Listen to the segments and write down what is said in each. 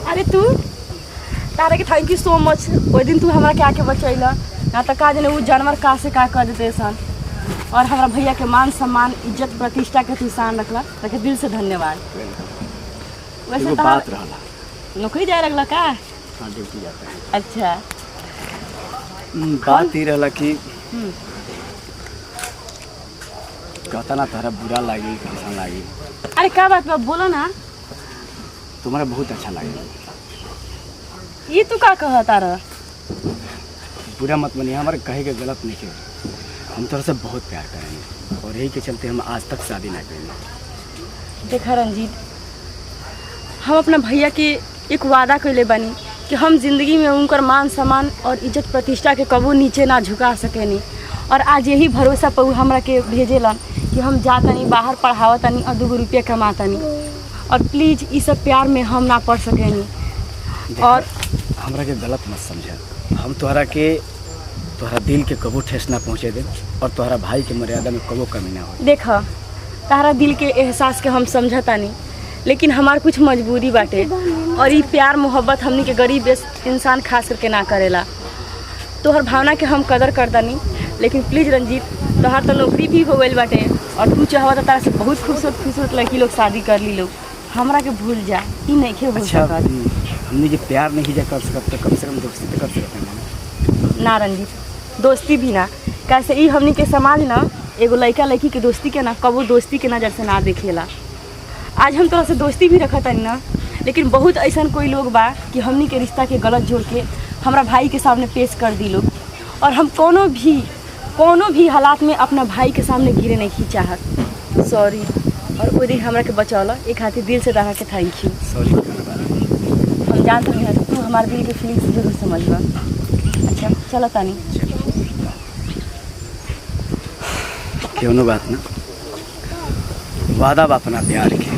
अरे तू तारा के थैंक यू सो मच। वो दिन तू हमरा के आके बचैला ना तो का जने वो जानवर का से का कर देते सन और हमारा भैया के मान सम्मान इज्जत प्रतिष्ठा के तू शान रखला ताकि दिल से धन्यवाद। वैसे बात रहला नौकरी जाए लगला का? हाँ ड्यूटी जाता है। अच्छा बात ही रहला कि कहता ना तारा बुरा लगी कैसा लगी। अरे क्या बात बा बोलो ना। तुम्हारा बहुत अच्छा लगे। ये तू का कह तारा? बुरा मत मानिए, हमारे कहे के गलत नहीं है। हम तोरा से बहुत प्यार करेंगे और यही के चलते हम आज तक शादी ना करेंगे। देखा रंजीत, हम अपना भैया के एक वादा कैले बानी कि हम जिंदगी में उनकर मान सम्मान और इज्जत प्रतिष्ठा के कबू नीचे ना झुका सकेनी। और आज यही भरोसा पर हमरा के भेजेलन कि हम जातनी बाहर पढ़ावतनी और 2 रुपया कमातनी और प्लीज़ इस सब प्यार में हम ना पढ़ सकेनी। और हमरा के गलत मत समझा। हम तोहरा दिल के कबो ठेस ना पहुँचे दे और तोहरा भाई के मर्यादा में कबो कमी ना हो। देख तारा दिल के एहसास के हम समझतानी, लेकिन हमार कुछ मजबूरी बाटे और ये प्यार मोहब्बत हमनी के गरीब इंसान खास करके ना करेला। तोहर भावना के हम कदर करतानी, लेकिन प्लीज़ रंजीत, तोहर तो नौकरी भी हो गई बाटे और तू चाहवा तो तारा से बहुत खूबसूरत लड़की लोग शादी कर ली लोग। हमरा के भूल जा, ई नहीं के हो सकत। हमने जो प्यार नहीं जा कर सकत तो कम से कम दोस्ती तो कर सकते हैं ना रंजीत, दोस्ती भी ना। कैसे ई हमनी के समाज ना एगो लड़का लड़की के दोस्ती के ना कबो दोस्ती के नज़र से ना देखेला। आज हम तोरा से दोस्ती भी रखतानी ना, लेकिन बहुत ऐसा कोई लोग बा कि हमनी के रिश्ता के गलत जोड़ के हमरा भाई के सामने पेश कर दी लोग। और हम कोनो भी हालात में अपना भाई के सामने गिरे नहीं चाहत। सॉरी। और वो दिन हमरा के बचौला एक खातिर दिल से तारा के थैंक यू। सॉरी। हम जानते हैं तू हमारे दिल के फीलिंग्स जरूर समझबा। अच्छा चलो तानी। क्यों बात ना, वादा बा अपना प्यार के।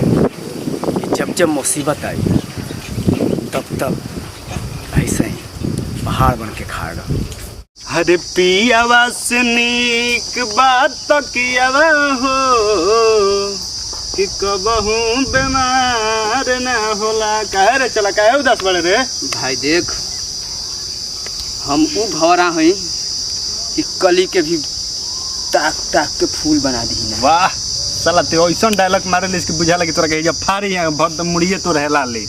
जब जब मुसीबत आई तब ऐसे ही पहाड़ बन के खड़ा रहो। हरे पियावा से नीक बात तो कियावा हो कि कबहू बीमार न होला। काहे रे चला काहे उदास बड़े रे? भाई देख, हम ऊ भवरा हई कि कली के भी ताक ताक के फूल बना दी। वाह साला ते ऐसा डायलॉग मारे ले इसके बुझा लगी तोरा के जब फारी है भर तो मुड़िए तो रहला ले।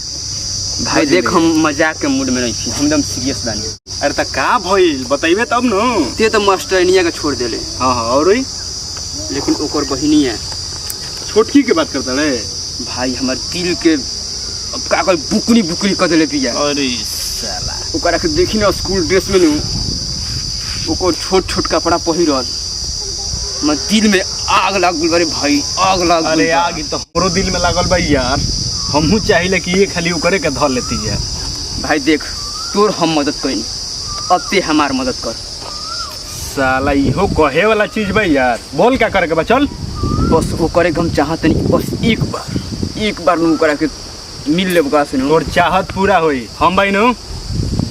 भाई देख, हम मजाक के मूड में नहीं थी, हम एकदम सीरियस बानी। अरे त का भइल बताइबे तब न। ते तो मास्टरनिया के छोड़ देले। हां हां और लेकिन ओकर बहिनी है छोटकी के बात करता रे। भाई हमार दिल के अब का कोई बुकनी कर देले पिया। अरे साला ओकरा के देखी ना स्कूल ड्रेस में नु ओकर छोट कपड़ा पहिरल, मैं दिल में आग लागल बारे भाई, आग लागल। अरे आग तो हमरो दिल में लागल भाई यार। हमहू चाहिए कि ये खाली करे के धर लेती है। भाई देख, तोर हम मदद करी, अब ते हमार मदद कर। साला इहो कहे वाला चीज भाई यार। बोल क्या करे के बा चल। बस वो करे हम चाहते नहीं, बस एक बार नु करा के मिल ले बका से। तोर चाहत पूरा होई। हम भाई नु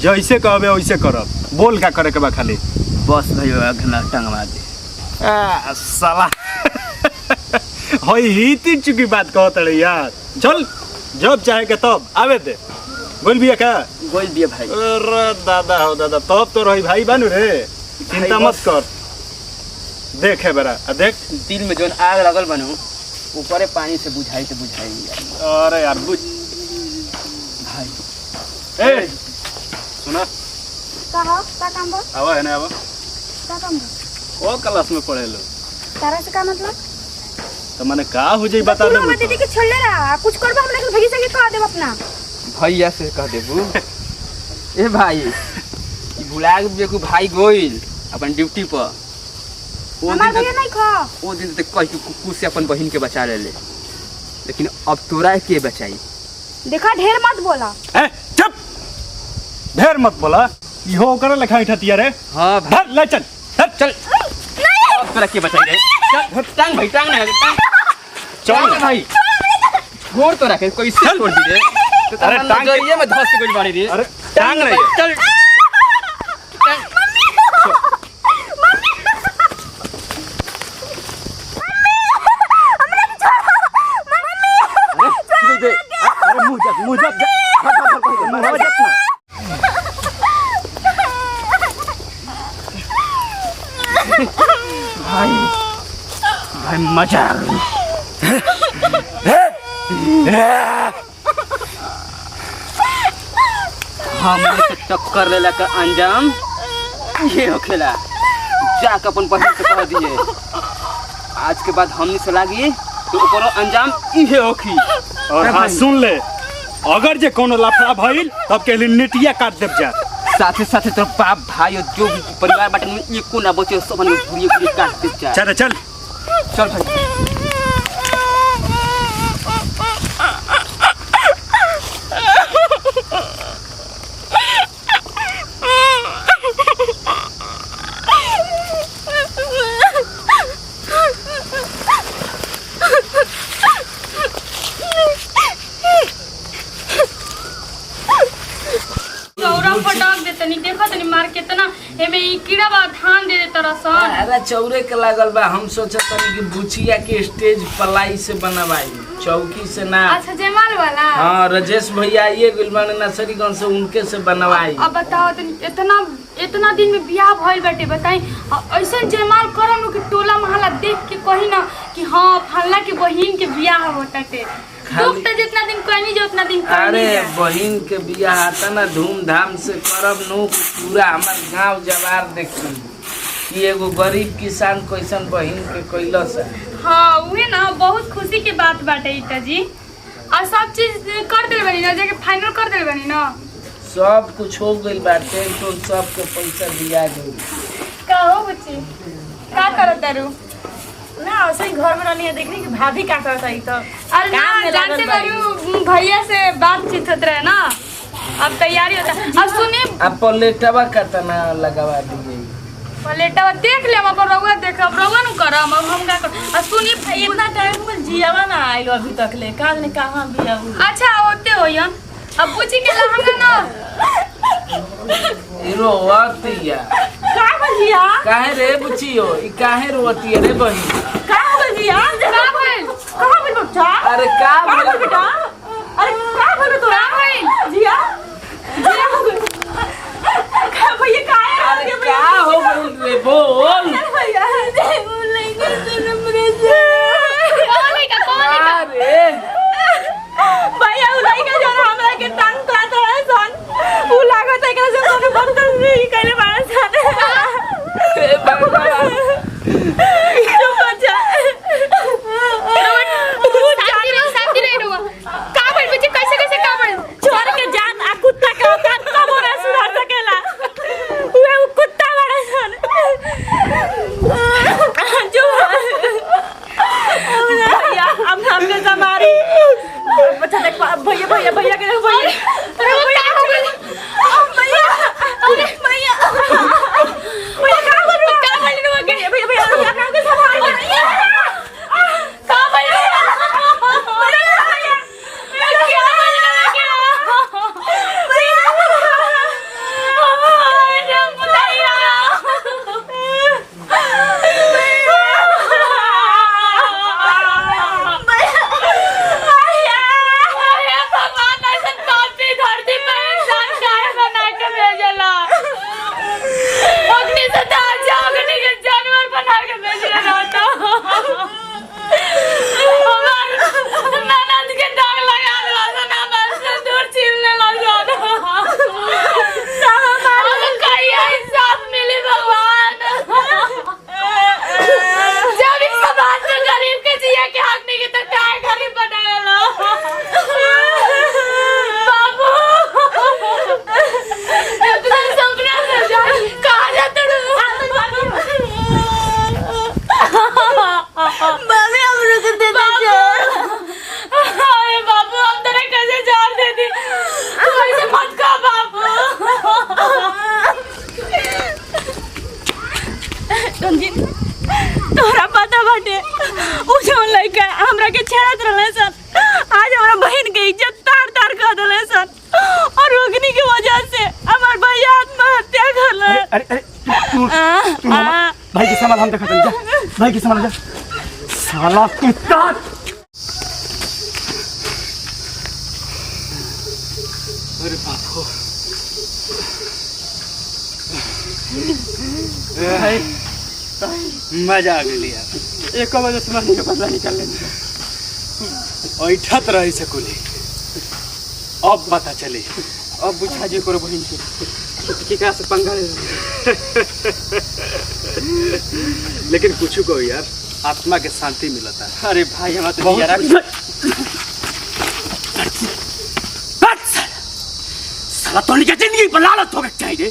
जैसे कहबे वैसे करब। बोल क्या करे के बा खाली। बस भाई घना टंगवा दे। साला होई ही चुकी बात कहत रे यार। चल जब चाहे के तब आवे दे। बोल बिया का? बोल दिया भाई। अरे दादा हो दादा, तब तो रही भाई बानू रे। चिंता मत कर। देख है बरा, देख दिल में जोन आग लगल बनू ऊपरे पानी से बुझाई अरे यार बुझ भाई। ए सुना का काम बा? आवा है ना आवा। का काम बा? ओ क्लास में पढ़े लो। तारा से का मतलब? तो माने का हो जाई बता दे। हम दीदी के छोड़ ले रहा कुछ करबा हम लेकिन भैया से कह देब अपना। भैया से कह देबू। ए भाई ई भुला के बेकू भाई गोइल अपन ड्यूटी पर। हमार भैया नहीं खा। ओ दिन तक कह कुकुर से अपन बहन के बचा ले, लेकिन अब तोरा के बचाई। देखा ढेर मत बोला। ए चुप, ढेर मत बोला। इहो करे लखा ठतिया रे। हां भाई ले चल चल। अब तोरा के बचाई रे। चल टांग भाई, टांग ना चल भाई। छोड़ तो रखे कोई से छोड़ दी रे। अरे टांग ये में धस गई बाड़ी रे। अरे टांग रे चल। दे। अरे मुँह जब मुँह जब ना। भाई मजा आ गई। हमरे टक्कर लेला का अंजाम ये होखेला। जाके अपन बहन से कह दिए आज के बाद हमनी से लागी तो ओकरो अंजाम इहे होखी। और हाँ सुन ले, अगर जे कोनो लफड़ा भइल तब के लिए नेटिया काट देब जा। साथे साथे तो बाप भाई और जो भी परिवार बाटे में एको ना बचे सब ने पूरी काट दे जा। चल चल चल भाई। अरे चौरे के लागल बा। हम सोचत तनी कि बुचिया के स्टेज पलाई से बनवाई, चौकी से ना। अच्छा जयमाल वाला। हाँ राजेश भैया आइए गुलमान नर्सरीगंज से, उनके से बनवाई। अब बताओ इतना दिन में बियाह भइल बाटे, बताई ऐसा जयमाल करम कि टोला मोहल्ला देख के कही ना कि हाँ फल्ला के बहिन के बियाह होताटे। दुख तो जितना दिन कहनी जो उतना दिन कहनी। अरे बहिन के बियाह आता ना धूमधाम से करब नु, पूरा हमार गांव जवार देखी कि एगो गरीब किसान कैसन बहिन के कैलस। हाँ उहे ना बहुत खुशी के बात बाटे इता जी। और सब चीज कर देल बनी ना, जाके फाइनल कर देल बनी ना। सब कुछ हो गइल बाटे तो सबके पैसा दिया गइल। का हो बच्ची का करत दारू ना ऐसे ही घर में रहनी है, देखनी कि भाभी का करता है। तो अरे ना जानते बारू भैया से बातचीत होत रहे ना, अब तैयारी होता। अब सुनी अब प्लेटवा कतना लगवा दिए। प्लेटवा देख ले, अब रउआ देख, अब रउआ नु करम, अब हम का कर। अब सुनी इतना टाइम में जियावा ना आइलो अभी तक ले, का ने कहां बिया हुई। अच्छा होते होयन। अब पूछी के लहंगा ना रोवतिया का बजिया काहे रे बुचियो, ई काहे रोवतिया रे बहिन? का बजिया का भइल कहां बिल बच्चा। अरे का बोल बेटा, अरे का बोल तो का भइल जिया जिया हो गई। का भैया का है? अरे का हो गइल रे बोल। भैया बोल लेंगे तो नंबर से कौन है का कौन है का? अरे भैया उलाई के जो हमरा के तंग करत है सन, उ लागत है कि से कोनो बदतमीजी करे बाड़ा सन। ए बाबा जो बच्चा शांति रहे रउआ। का भइल बच्ची, कैसे कैसे का भइल? छोड़ के जात आ कुत्ता के औकात कब ना सुधार सकेला। उ कुत्ता बाड़ा सन जो भैया अब हमने समारी बच्चा देख भैया भैया भैया के देख भैया। अरे वो का हो गइल? भैया अरे भैया भैया का कर रहा का भइल रउआ के? भैया भैया भैया का के संभाल भैया का भइल तोरा पता बाटे उ जौन लइका हमरा के छेड़त रहले सन, आज हमरा बहन के इज्जत तार तार कर देले सन, और रोगनी की वजह से हमार भैया आत्महत्या कर ले। अरे अरे तू भाई के सामान हम देखा जा, भाई के सामान जा। साला कुत्ता अरे बाप हो मजा आ गई यार। एक बजे से मनी के बदला निकाल लेंगे ऐठत रही सकुली। अब पता चले अब बुझा जे करो बहिन के केकरा से पंगा ले। लेकिन कुछ को यार आत्मा के शांति मिलता है। अरे भाई हमारा तो बहुत यार साला तोनी के जिंदगी पर लालच हो गई चाहिए।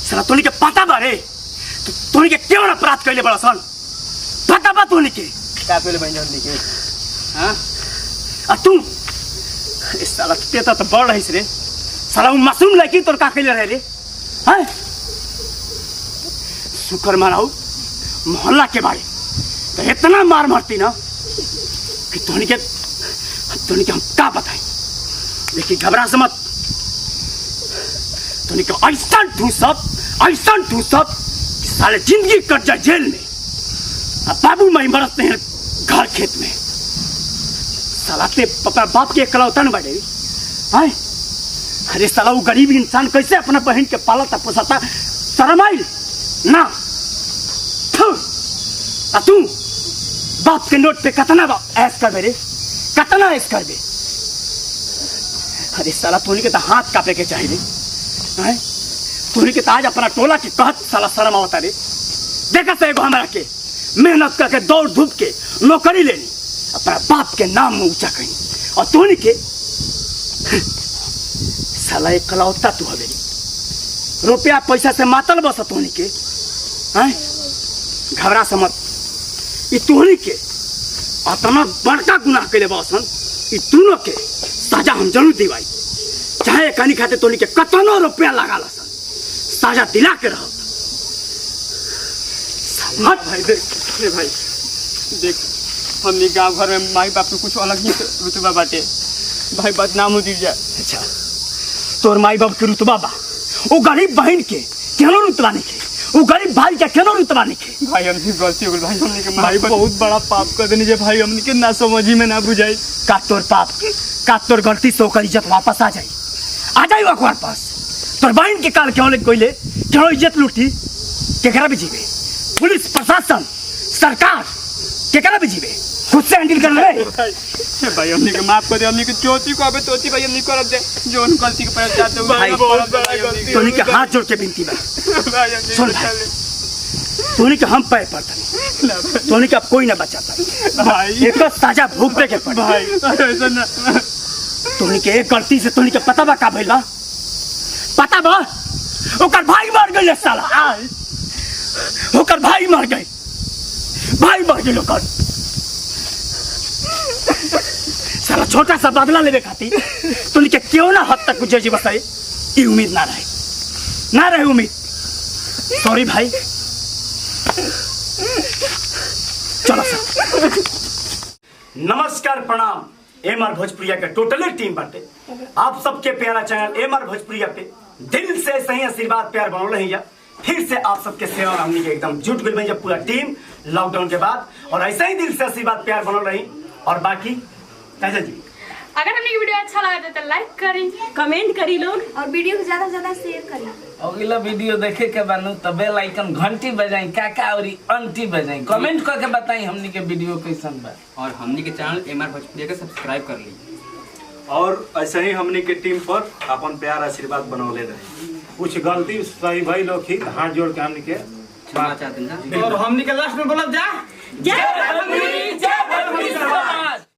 साला तोनी के पता बारे तो तोनी के क्यों अपराध कैले बड़ा सन पता बा तोनी के का पहले बहन जान के हां आ तू इस साला पेता तो बढ़ रही रे। साला वो मासूम लड़की तोर का कैले रहे रे हैं। शुक्र मनाऊ मोहल्ला के बारे तो इतना मार मारती ना कि तोनी के हम का बताएं। लेकिन घबरा से मत तोनी के ऐसा ठूसब कि साले जिंदगी कट जाए जेल में। अब बाबू माई मरते हैं घर खेत में। साला ते अपना बाप के इकलौता न बाटे हैं। अरे साला वो गरीब इंसान कैसे अपना बहन के पालता पोसता शर्म आई ना। तू बाप के नोट पे कतना ऐस कर दे रे कतना ऐस कर दे। अरे साला तोनी के तो हाथ कापे के चाहिए हैं। तोनी के तो आज अपना टोला के कहत साला शर्म आवता रे। देखा से एगो हमरा के मेहनत करके दौड़ धूप के नौकरी लेनी अपना बाप के नाम में ऊंचा कहीं और तोनी के साला इकलौता तू हवे रुपया पैसा से मातल बस तोनी के हैं। घबरा से मत ई तोनी के अतना बड़का गुनाह कैले बसन ई दोनों के सजा हम जरूर दिवाई। चाहे कनी खाते तोनी के कतनो रुपया लगा लसन सजा दिला के रहो। मत भाई देख रे भाई देख हमनी गांव घर में माई बाप के कुछ अलग ही रुतबा बाटे भाई बदनाम हो जाए। अच्छा तोर माई बाप के रुतबा बा वो गरीब बहन के केनो रुतबा नहीं के वो गरीब भाई के केनो रुतबा नहीं के। भाई हमनी गलती हो गई भाई हमनी के भाई बहुत बड़ा पाप कर देनी जे भाई हमनी के ना समझी में ना बुझाई। का तोर पाप का तोर गलती से ओकर इज्जत वापस आ जाई ओकर पास। तोर बहन के काल क्यों ले कोइले क्यों इज्जत लूटी केकरा भी जीवे पुलिस प्रशासन सरकार केकरा भी जीवे खुद से हैंडल कर ले। भाई हमनी के माफ कर दे। हमनी के चोची को अबे चोची भाई हमनी करब दे जोन गलती के पर जाते हो भाई बहुत बड़ा गलती तोनी के हाथ जोड़ के विनती बा भाई हमनी सुन भाई तोनी के हम पैर पड़ता तोनी के अब कोई ना बचाता भाई एक साजा भुगते के पड़ भाई ऐसा ना तोनी के एक गलती से तोनी के पता बा का भइल बा पता बा ओकर भाई मर गइल साला ओकर भाई मर गए ओकर साला छोटा सा बदला लेवे खातिर तोनी के क्यों ना हद तक गुजर जी बसाए ई उम्मीद ना रहे उम्मीद। सॉरी भाई चलो सर। नमस्कार प्रणाम एमआर भोजपुरिया के टोटली टीम बाटे आप सबके प्यारा चैनल एमआर भोजपुरिया पे दिल से सही आशीर्वाद प्यार बनल रही फिर से आप सबके सेवा में हमनी के एकदम जुट गई जब पूरा टीम लॉकडाउन के बाद और ऐसा ही दिल से आशीर्वाद प्यार बनल रही। और बाकी कैसे जी अगर हमने वीडियो अच्छा लगा तो लाइक करी कमेंट करी लोग और वीडियो को ज्यादा से ज्यादा शेयर करी। अगला वीडियो देखे के बानू तो बेल आइकन घंटी बजाई काका और अंटी बजाई कमेंट करके बताई हमनी के वीडियो कैसन बा और हमनी के चैनल एमआर भोजपुरिया के सब्सक्राइब कर ली और ऐसे ही हमनी के टीम पर अपन प्यार आशीर्वाद बनौले रहे। कुछ गलती सही भाई लोग ही हाथ जोड़ के हमनी के क्षमा चाहते हैं और हमनी के लास्ट में बोलब जा जय